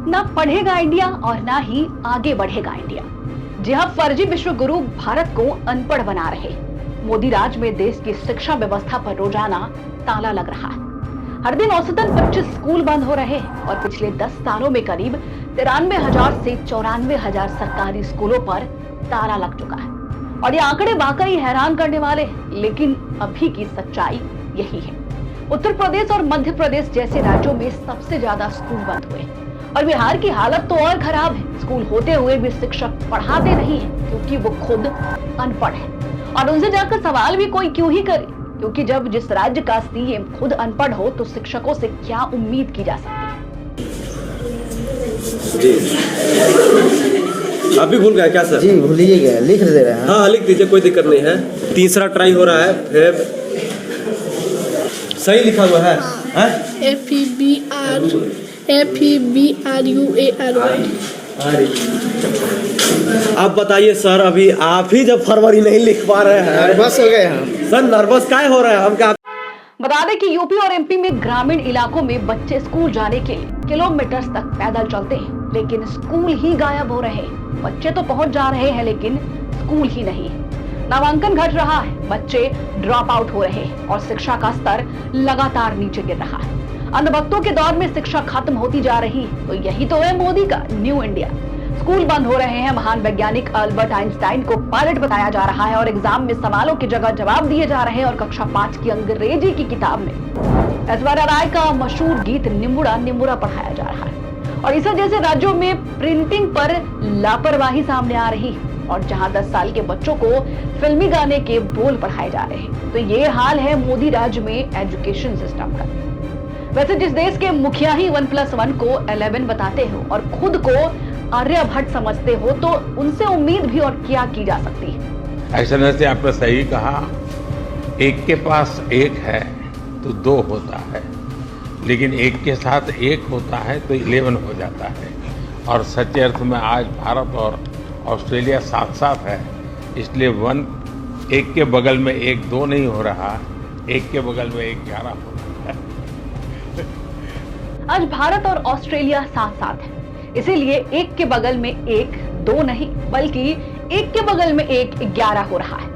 ना पढ़ेगा इंडिया और ना ही आगे बढ़ेगा इंडिया। जी हाँ, फर्जी विश्व गुरु भारत को अनपढ़ बना रहे। मोदी राज में देश की शिक्षा व्यवस्था पर रोजाना ताला लग रहा है। हर दिन औसतन 25 स्कूल बंद हो रहे हैं और पिछले 10 सालों में करीब 93,000 से 94,000 सरकारी स्कूलों पर ताला लग चुका है। और ये आंकड़े वाकई हैरान करने वाले हैं, लेकिन अभी की सच्चाई यही है। उत्तर प्रदेश और मध्य प्रदेश जैसे राज्यों में सबसे ज्यादा स्कूल बंद हुए और बिहार की हालत तो और खराब है। स्कूल होते हुए भी शिक्षक पढ़ाते नहीं है क्योंकि वो खुद अनपढ़ है। और उनसे जाकर सवाल भी कोई क्यों ही करे, क्योंकि जब जिस राज्य का सीएम खुद अनपढ़ हो तो शिक्षकों से क्या उम्मीद की जा सकती है। जी आप भी भूल गए क्या सर? जी भूल गए, लिख दे रहे हैं। हाँ लिख दीजिए, कोई दिक्कत नहीं है। तीसरा ट्राई हो रहा है, फिर सही लिखा हुआ है। FEBRUARY। आप बताइए सर, अभी आप ही जब फरवरी नहीं लिख पा रहे हैं, नर्वस हो गए हम। सर नर्वस काहे हो रहे हैं? हम क्या बता दें कि यूपी और एमपी में ग्रामीण इलाकों में बच्चे स्कूल जाने के लिए किलोमीटर तक पैदल चलते हैं, लेकिन स्कूल ही गायब हो रहे हैं। बच्चे तो पहुंच जा रहे हैं लेकिन स्कूल ही नहीं है। नामांकन घट रहा है, बच्चे ड्रॉप आउट हो रहे हैं और शिक्षा का स्तर लगातार नीचे गिर रहा है। अंधभक्तों के दौर में शिक्षा खत्म होती जा रही है, तो यही तो है मोदी का न्यू इंडिया। स्कूल बंद हो रहे हैं, महान वैज्ञानिक अल्बर्ट आइंस्टाइन को पायलट बताया जा रहा है और एग्जाम में सवालों की जगह जवाब दिए जा रहे हैं और कक्षा 5 की अंग्रेजी की किताब में ऐश्वर्या राय का मशहूर गीत निम्बुड़ा निम्बुड़ा पढ़ाया जा रहा है। और इस जैसे राज्यों में प्रिंटिंग पर लापरवाही सामने आ रही है और जहां 10 साल के बच्चों को फिल्मी गाने के बोल पढ़ाए जा रहे हैं। तो ये हाल है मोदी राज में एजुकेशन सिस्टम का। वैसे जिस देश के मुखिया ही 1+1 को 11 बताते हो और खुद को आर्यभट्ट समझते हो, तो उनसे उम्मीद भी और क्या की जा सकती है। ऐसा वैसे आपने सही कहा, एक के पास एक है तो 2 होता है, लेकिन एक के साथ एक होता है तो 11 हो जाता है। और सच्चे अर्थ में आज भारत और ऑस्ट्रेलिया साथ साथ है, इसलिए 1 एक के बगल में एक 2 नहीं हो रहा, एक के बगल में एक 11 हो रहा है। आज भारत और ऑस्ट्रेलिया साथ साथ है, इसीलिए एक के बगल में एक 2 नहीं बल्कि एक के बगल में एक 11 हो रहा है।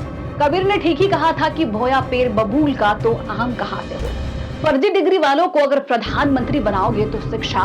कबीर ने ठीक ही कहा था कि भोया पेड़ बबूल का तो आम कहां से हो। फर्जी डिग्री वालों को अगर प्रधानमंत्री बनाओगे तो शिक्षा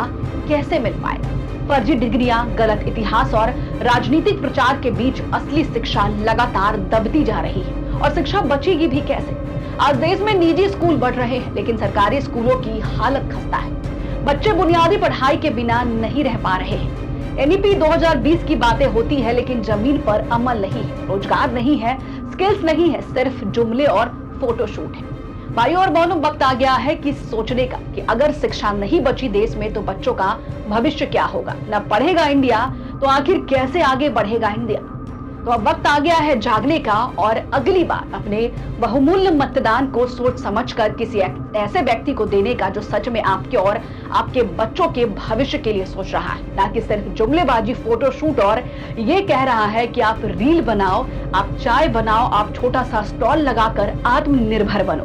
कैसे मिल पाएगा। फर्जी डिग्रियां, गलत इतिहास और राजनीतिक प्रचार के बीच असली शिक्षा लगातार दबती जा रही है और शिक्षा बचेगी भी कैसे। आज देश में निजी स्कूल बढ़ रहे हैं लेकिन सरकारी स्कूलों की हालत खस्ता है। बच्चे बुनियादी पढ़ाई के बिना नहीं रह पा रहे हैं। एनईपी 2020 की बातें होती है लेकिन जमीन पर अमल नहीं है, रोजगार नहीं है, स्किल्स नहीं है, सिर्फ जुमले और फोटोशूट है। भाइयों और बहनों, वक्त आ गया है कि सोचने का कि अगर शिक्षा नहीं बची देश में तो बच्चों का भविष्य क्या होगा। न पढ़ेगा इंडिया तो आखिर कैसे आगे बढ़ेगा इंडिया। तो अब वक्त आ गया है जागने का और अगली बार अपने बहुमूल्य मतदान को सोच समझकर किसी ऐसे व्यक्ति को देने का जो सच में आपके और आपके बच्चों के भविष्य के लिए सोच रहा है, ना कि सिर्फ जुमलेबाजी, फोटोशूट और ये कह रहा है कि आप रील बनाओ, आप चाय बनाओ, आप छोटा सा स्टॉल लगाकर आत्मनिर्भर बनो।